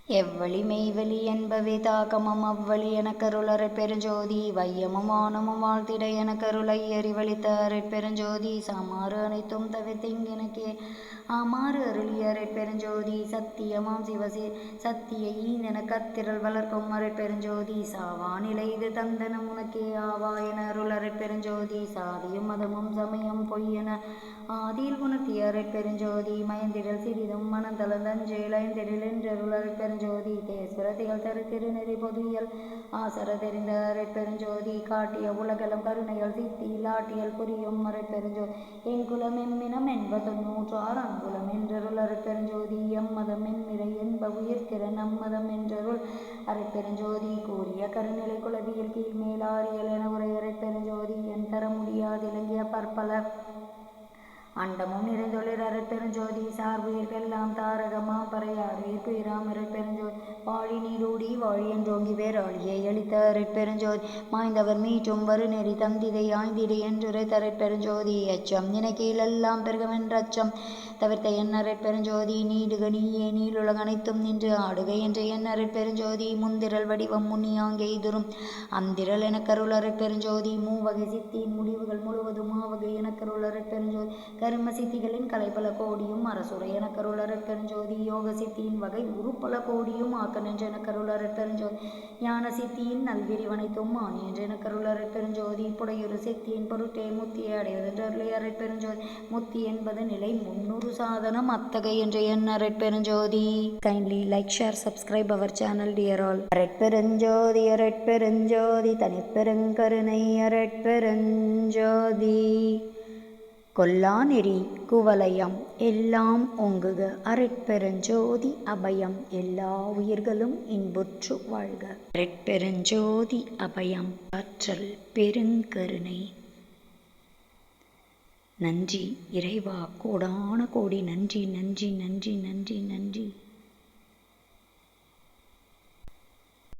எவ்வழி மெய்வழி என்பவே தாக்கமும் அவ்வழி எனக்கருளரை பெருஞ்சோதி வையமும் ஆனமும் வாழ்த்திட எனக்கருளை எறிவழித்த அரைப்பெருஞ்சோதி சாமாறு அனைத்தும் தவிர்த்திங்கெனக்கே ஆமாறு அருளிய அரைப்பெருஞ்சோதி சத்தியமாம் சிவசி சத்திய ஈந்தென கத்திரல் வளர்க்கும் அரைப்பெருஞ்சோதி சாவா நிலை இது தந்தனம் உனக்கே ஆவா என அருள் அரைப்பெருஞ்சோதி சாதியும் மதமும் சமயம் பொய்யென ஆதியில் உணர்த்திய அரைப்பெருஞ்சோதி மயந்திரல் சிறிதும் மனந்தளந்தஞ்சேல் ஐந்திரில் என்றருள் அரைப்பெருஞ்சோதி தேசுர திகழ் தரு திருநெறி பொதுயல் ஆசர தெரிந்த அரைப்பெருஞ்சோதி காட்டிய உலகலம் கருணையல் சித்தியில் ஆட்டியல் புரியும் அரைப்பெருஞ்சோதி எங்குலம் எம்மினம் என்ப 96 அங்குலம் என்றருள் அரைப்பெருஞ்சோதி எம்மதம் எம்மிரை என்ப உயிர்த்திற நம்மதம் என்றருள் அரைப்பெருஞ்சோதி கூறிய கருநிலை குலவியல் கீழ் மேலாரியல் என உரை அரைப்பெருஞ்சோதி என் தர முடியாதிலங்கிய பற்பல அண்டமும் நிறைந்தொழில் அரைப்பெருஞ்சோதி சார்புயிர்க்கெல்லாம் தாரகமாம் பறையாறு ஈர்ப்புயிராம் அரைப்பெருஞ்சோதி வாழி நீடூடி வாழி என்றோங்கி வேறாளியை அளித்த அரைப்பெருஞ்சோதி மாய்ந்தவர் மீட்டும் வருநெறி தந்திதை ஆய்ந்திடு என்றுரை தரைப்பெருஞ்சோதி அச்சம் நினைக்கீழெல்லாம் பெருகமென்ற அச்சம் தவிர்த்த என் அரைப்பெருஞ்சோதி நீடுக நீயே நீளுலக அனைத்தும் நின்று ஆடுக என்ற என் அரைப்பெருஞ்சோதி முந்திரல் வடிவம் முன்னியாங்கே இதுரும் அந்திரல் எனக்கருள் அரைப்பெருஞ்சோதி மூவகை சித்தியின் முடிவுகள் முழுவதும் ஆவகை எனக்கருள் அரைப்பெருஞ்சோதி கரும சித்திகளின் கலைபல கோடியும் அரசுரை எனக்கருள் அரைப்பெருஞ்சோதி யோக சித்தியின் வகை உருப்பல கோடியும் ஆக்க நின்ற எனக்கருள் அரைப்பெருஞ்சோதி ஞான சித்தியின் நல்விரிவனைத்தும் ஆணி என்ற எனக்கருள் அரைப்பெருஞ்சோதி புடையுறு சித்தியின் பொருட்டே முத்தியை அடைவதென்று அருளை அரைப்பெருஞ்சோதி முத்தி என்பது நிலை 300 சாதனம் அத்தகை என்ற என் அரைப்பெருஞ்சோதி. Kindly like, share, subscribe our channel dear all. அரைப்பெருஞ்சோதி அரைப்பெருஞ்சோதி தனிப்பெருங்கருணை அரைப்பெருஞ்சோதி கொல்லா நெறி குவலயம் எல்லாம் ஓங்குக அரைப்பெருஞ்சோதி அபயம் எல்லா உயிர்களும் இன்புற்று வாழ்க அரைப்பெருஞ்சோதி அபயம் ஆற்றல் பெருங்கருணை. நன்றி இறைவா, கோடான கோடி நன்றி நன்றி நன்றி நன்றி நன்றி.